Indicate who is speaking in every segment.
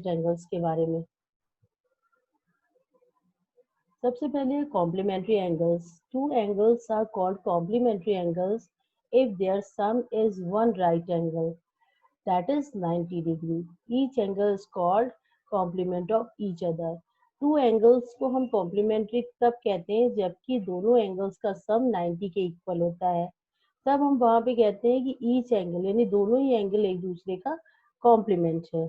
Speaker 1: Opposite angles के बारे में। सबसे पहले complementary angles. Two angles are called complementary angles if their sum is one right angle, that is 90 degree. Each angle is called complement of each other. Two angles को हम complementary तब कहते हैं जबकि दोनों एंगल्स का सम 90 के इक्वल होता है, तब हम वहां पे कहते हैं कि ईच एंगल यानी दोनों ही एंगल एक दूसरे का कॉम्प्लीमेंट है।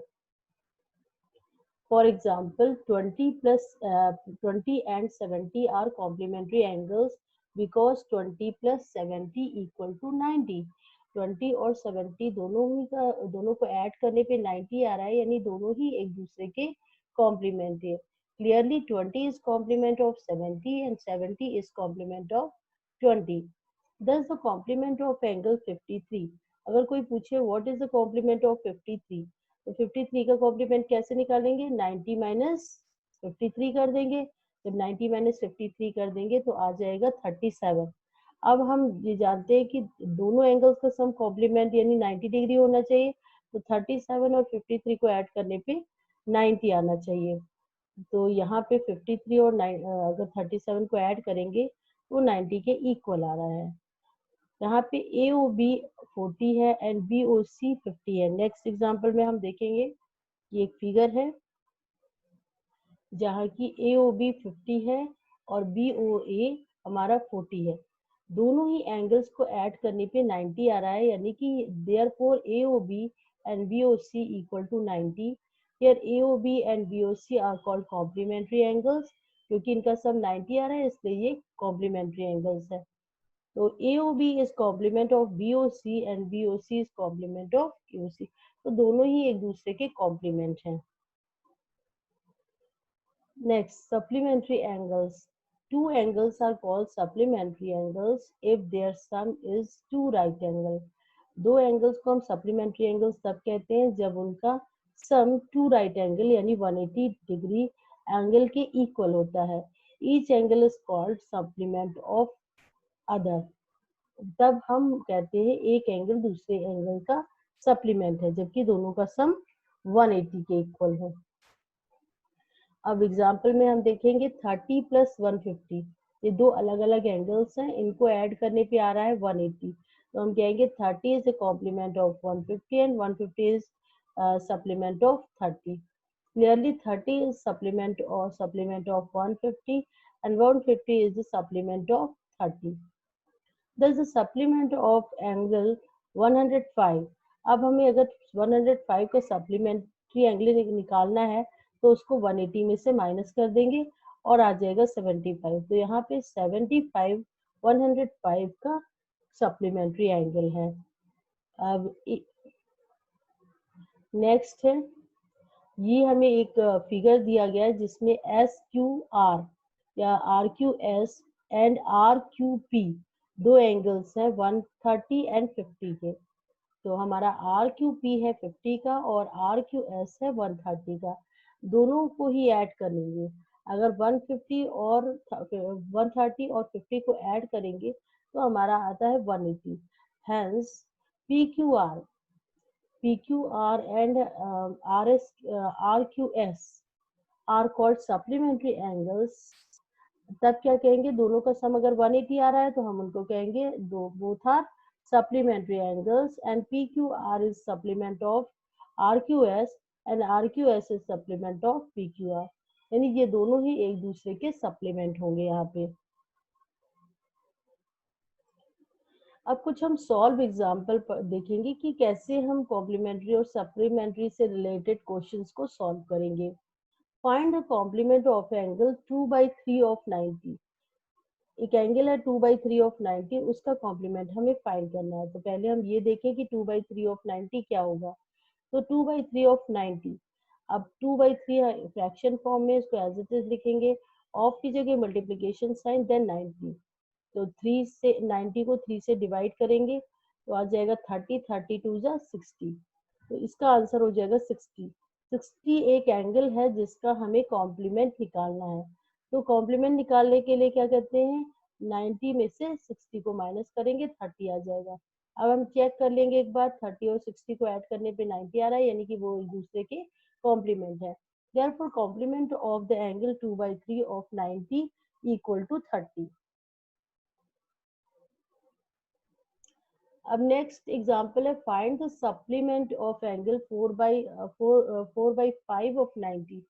Speaker 1: For example, 20 and 70 are complementary angles because 20 plus 70 equal to 90. 20 और 70 दोनों को ऐड करने पे 90 आ रहा है, यानी दोनों ही एक दूसरे के कॉम्प्लीमेंट है। Clearly 20 is complement of 70 and 70 is complement of 20. Thus the complement of angle 53. अगर कोई पूछे what is the complement of 53, तो 53 का कॉम्प्लीमेंट कैसे निकालेंगे? 90 माइनस 53 कर देंगे। जब 90 माइनस 53 कर देंगे तो आ जाएगा 37। अब हम ये जानते हैं कि दोनों एंगल्स का सम कॉम्प्लीमेंट यानी 90 डिग्री होना चाहिए, तो 37 और 53 को ऐड करने पे 90 आना चाहिए। तो यहाँ पे 53 और अगर 37 को ऐड करेंगे तो 90 के इक्वल आ रहा है। यहाँ पे AOB 40 है एंड BOC 50 है। नेक्स्ट एग्जांपल में हम देखेंगे, ये एक फिगर है जहाँ की AOB 50 है और BOA हमारा 40 है। दोनों ही एंगल्स को ऐड करने पे 90 आ रहा है, यानी कि therefore AOB and BOC equal to 90. Here AOB and BOC are called complementary angles, क्योंकि इनका सम 90 आ रहा है इसलिए ये complementary angles है। तो AOB is complement of BOC and BOC is complement of AOC. तो दोनों ही एक दूसरे के complement हैं। Next, supplementary angles. Two angles are called supplementary angles if their sum is two right angle. दो एंगल्स को हम supplementary angles तब कहते हैं जब उनका सम टू राइट एंगल यानी 180 डिग्री एंगल के इक्वल होता है। Each angle is called supplement of other. तब हम कहते हैं एक एंगल दूसरे एंगल का सप्लीमेंट है जबकि दोनों का सम 180 के इक्वल है। अब एग्जांपल में हम देखेंगे 30 प्लस 150, ये दो अलग अलग एंगल्स हैं, इनको ऐड करने पे आ रहा है 180, तो हम कहेंगे 30 is a complement of 150 and 150 is supplement of 30। Clearly 30 is supplement of 150 and 150 is the supplement of 30. There is a supplement of angle 105. अब हमें अगर 105 का सप्लीमेंट्री एंगल निकालना है तो उसको 180 में से माइनस कर देंगे और आ जाएगा 75। तो यहाँ पे 75 105 का सप्लीमेंट्री एंगल है। अब नेक्स्ट है, ये हमें एक फिगर दिया गया है जिसमें SQR या RQS एंड RQP दो एंगल्स हैं 130 एंड 50 के। तो हमारा RQP है 50 का और RQS है 130 का। दोनों को ही ऐड कर लेंगे। अगर 150 और 130 और 50 को ऐड करेंगे तो हमारा आता है 180। Hence PQR and RQS are called supplementary angles. तब क्या कहेंगे, दोनों का सम अगर 180 आ रहा है तो हम उनको कहेंगे both are supplementary angles and PQR is supplement of RQS and RQS is supplement of PQR, यानी ये दोनों ही एक दूसरे के सप्लीमेंट होंगे यहाँ पे। अब कुछ हम सॉल्व एग्जाम्पल देखेंगे कि कैसे हम कॉम्प्लीमेंट्री और सप्लीमेंट्री से रिलेटेड क्वेश्चंस को सॉल्व करेंगे। Find the complement of angle 2/3 of 90। एक एंगल है 2/3 ऑफ 90, उसका कॉम्प्लीमेंट हमें फाइंड करना है। तो पहले हम ये देखें कि 2/3 ऑफ 90 क्या होगा। तो 2/3 ऑफ 90, अब 2/3 फ्रैक्शन फॉर्म में, इसको एज इट इज लिखेंगे, ऑफ की जगह मल्टीप्लीकेशन साइन देन 90। तो 3 से 90 को 3 से डिवाइड करेंगे तो आ जाएगा 30, 32 जा 60, तो इसका आंसर हो जाएगा 60। 60 एक एंगल है जिसका हमें कॉम्प्लीमेंट निकालना है। तो कॉम्प्लीमेंट निकालने के लिए क्या करते हैं, 90 में से 60 को माइनस करेंगे, 30 आ जाएगा। अब हम चेक कर लेंगे एक बार, 30 और 60 को ऐड करने पे 90 आ रहा है, यानी कि वो एक दूसरे के कॉम्प्लीमेंट है। Therefore, complement of the angle 2/3 of 90 equal to 30. अब नेक्स्ट एग्जांपल है, find the supplement of angle 4/5 of 90।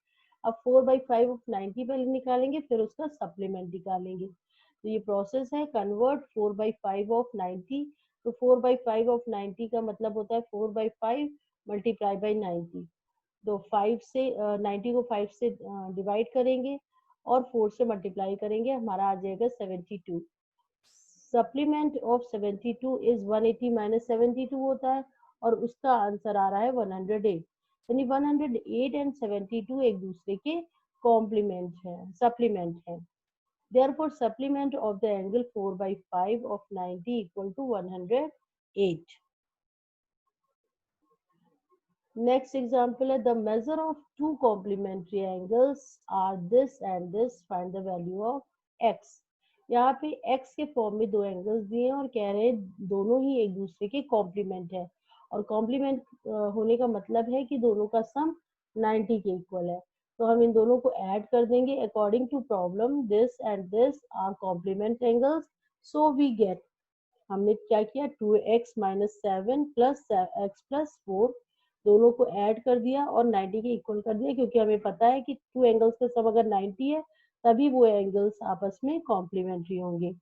Speaker 1: अब 4/5 ऑफ 90 पहले निकालेंगे, फिर उसका सप्लीमेंट निकालेंगे। तो ये प्रोसेस है, कन्वर्ट 4/5 ऑफ 90। तो 4/5 ऑफ 90 का मतलब होता है 4/5 मल्टीप्लाई बाई 90। तो 5 से 90 को 5 से डिवाइड करेंगे और 4 से मल्टीप्लाई करेंगे, हमारा आ जाएगा 72। सप्लीमेंट ऑफ 72 इज 180 माइनस 72 होता है, और उसका आंसर आ रहा है 108। यानी 108 एंड 72 एक दूसरे के कॉम्प्लीमेंट है, सप्लीमेंट है। Therefore, supplement of the angle 4/5 of 90 equal to 108. Next example है, the measure of two complementary angles are this and this. Find the value of x. यहाँ पे x के फॉर्म में दो एंगल्स दिए हैं और कह रहे हैं दोनों ही एक दूसरे के कॉम्प्लीमेंट है, और कॉम्प्लीमेंट होने का मतलब है कि दोनों का सम 90 के इक्वल है। तो हम इन दोनों को ऐड कर देंगे। According to problem this and this are complement angles, so we get, हमने क्या किया, 2x minus 7 plus x plus 4 दोनों को ऐड कर दिया और 90 के इक्वल कर दिया, क्योंकि हमें पता है कि टू एंगल्स का सम अगर 90 है तभी वो एंगल्स आपस में कॉम्प्लीमेंट्री होंगे।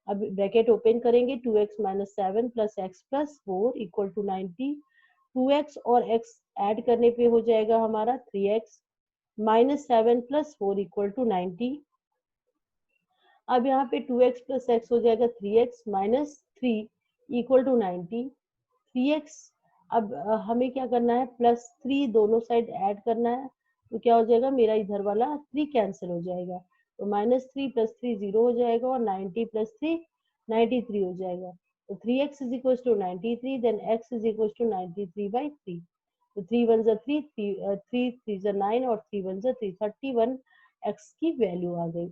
Speaker 1: अब ब्रैकेट ओपन करेंगे, 2x minus 7 plus x plus 4 equal to 90। 2x और x ऐड करने पे हो जाएगा हमारा 3x minus 7 plus 4 equal to 90। अब यहाँ पे 2x प्लस x हो जाएगा 3x minus 3 equal to 90। 3x, अब हमें क्या करना है, प्लस 3 दोनों साइड ऐड करना है, तो क्या हो जाएगा, मेरा इधर वाला 3 कैंसिल हो जाएगा, तो माइनस 3 प्लस 3 0 हो जाएगा, और 90 प्लस 3 93 हो जाएगा। तो 3x is equal to 93, then x is equal to 93/3। तो 3 1 3, 3 3 9 और 3 1 3, 31 x की वैल्यू आ गई।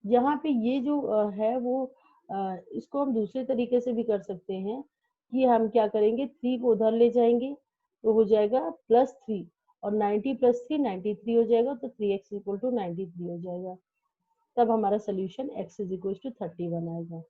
Speaker 1: यहाँ पे ये जो है वो इसको हम दूसरे तरीके से भी कर सकते हैं कि हम क्या करेंगे, 3 को उधर ले जाएंगे तो हो जाएगा +3, और 90 प्लस 3 93 हो जाएगा, तो 3x इक्वल टू 93 हो जाएगा। तब हमारा solution x is equal to 31 आएगा।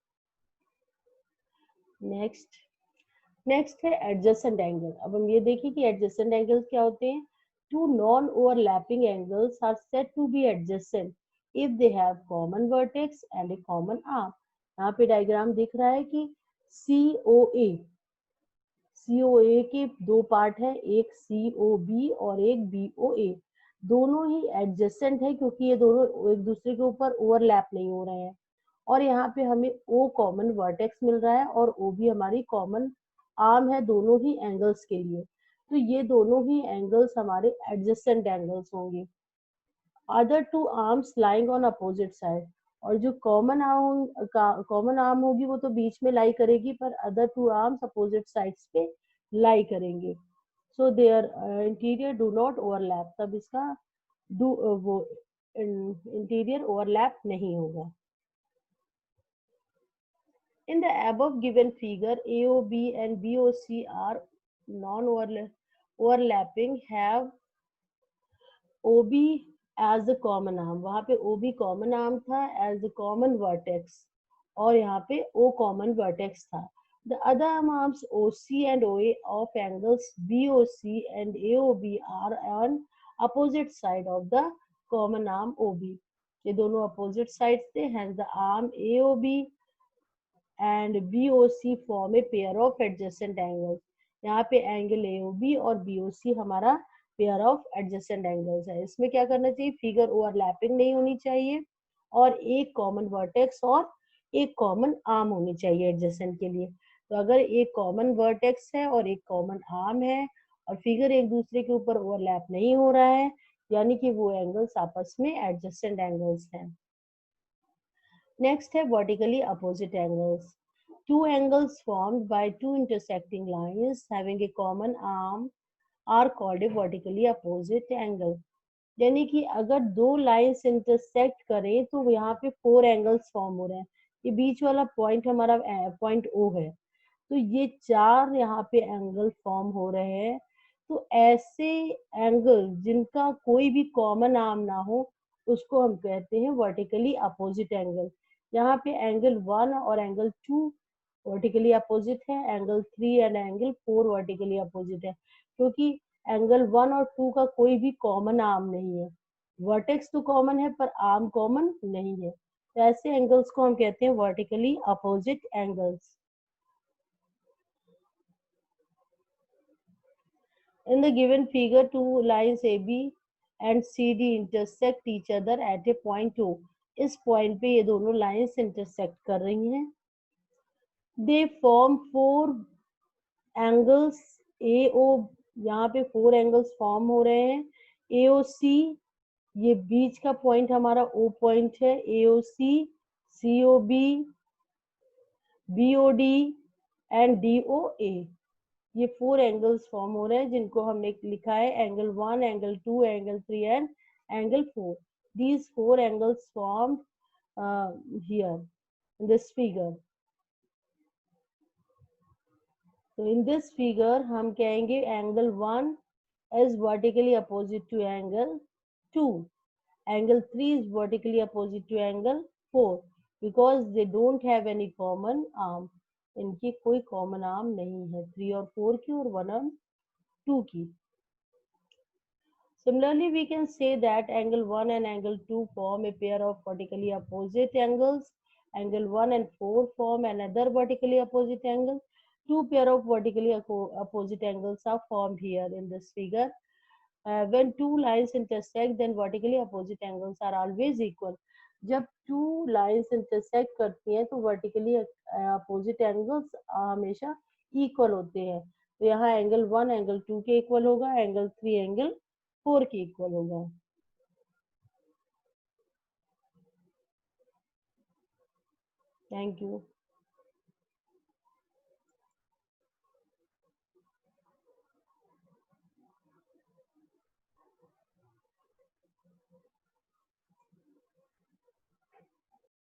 Speaker 1: नेक्स्ट है एडजेसेंट एंगल। अब हम ये देखिए कि एडजेसेंट एंगल्स क्या होते हैं। Two non overlapping angles are said to be adjacent if they have common vertex and a common arm. यहाँ पे डायग्राम दिख रहा है कि COA के दो पार्ट है, एक COB और एक BOA, दोनों ही एडजेसेंट है क्योंकि ये दोनों एक दूसरे के ऊपर ओवरलैप नहीं हो रहे हैं, और यहाँ पे हमें O कॉमन वर्टेक्स मिल रहा है और OB हमारी कॉमन आर्म है दोनों ही एंगल्स के लिए। तो ये दोनों ही एंगल्स हमारे एडजेसेंट एंगल्स होंगे। Other two arms lying on opposite side, और जो कॉमन आर्म होगी वो तो बीच में लाई करेगी, पर other two arms opposite sides पे लाई करेंगे। So their interior do not overlap, तब इसका वो इंटीरियर ओवरलैप नहीं होगा। In the above given figure, AOB and BOC are non-overlapping, have OB as the common arm, वहाँ पे OB common arm था as the common vertex, और यहाँ पे O common vertex था। The other arms OC and OA of angles BOC and AOB are on opposite side of the common arm OB. ये दोनों opposite sides थे, hence the arm AOB and BOC form a pair of adjacent angles. यहाँ पे angle AOB और BOC हमारा pair of adjacent angles है। इसमें क्या करना चाहिए, फिगर ओवरलैपिंग नहीं होनी चाहिए, और एक कॉमन वर्टेक्स और एक कॉमन आर्म होनी चाहिए एडजेसेंट के लिए। तो अगर एक कॉमन वर्टेक्स है और एक कॉमन आर्म है और फिगर एक दूसरे के ऊपर ओवरलैप नहीं हो रहा है, यानी कि वो एंगल्स आपस में एडजेसेंट एंगल्स हैं। नेक्स्ट है vertically opposite angles. Two angles formed by two intersecting lines having a common arm are called a vertically opposite angle. यानी कि अगर दो लाइंस इंटरसेक्ट करें तो यहाँ पे 4 एंगल्स फॉर्म हो रहे हैं। ये बीच वाला पॉइंट हमारा पॉइंट O है, तो ये 4 यहाँ पे एंगल फॉर्म हो रहे हैं तो ऐसे एंगल जिनका कोई भी कॉमन आर्म ना हो उसको हम कहते हैं वर्टिकली अपोजिट एंगल। यहाँ पे एंगल 1 और एंगल 2 वर्टिकली अपोजिट है, angle 3 and angle 4 vertically opposite है, क्योंकि एंगल 1 और 2 का कोई भी कॉमन आर्म नहीं है। वर्टेक्स तो कॉमन है पर आर्म कॉमन नहीं है, तो ऐसे एंगल्स को हम कहते हैं vertically opposite angles. In the given figure, two lines AB and CD intersect each other at a point O. इस पॉइंट पे ये दोनों लाइंस इंटरसेक्ट कर रही हैं। They form four angles AO, यहाँ पे 4 एंगल्स फॉर्म हो रहे हैं। AOC, ये बीच का पॉइंट हमारा O पॉइंट है। AOC, COB, BOD and DOA, ये 4 एंगल्स फॉर्म हो रहे हैं जिनको हमने लिखा है angle 1, angle 2, angle 3 and angle 4। These 4 angles formed here in this figure. So in this figure हम कहेंगे angle 1 is vertically opposite to angle 2. Angle 3 is vertically opposite to angle 4 because they don't have any common arm. इनकी कोई common arm नहीं है, 3 और 4 की और 1 और 2 की। Similarly, we can say that angle 1 and angle 2 form a pair of vertically opposite angles. Angle 1 and 4 form another vertically opposite angle. Two pair of vertically opposite angles are formed here in this figure. When two lines intersect, then vertically opposite angles are always equal. जब two lines intersect करती हैं तो vertically opposite angles हमेशा equal होते हैं। तो यहाँ angle 1 angle 2 के इक्वल होगा, एंगल 3 एंगल 4 के इक्वल होगा। Thank you.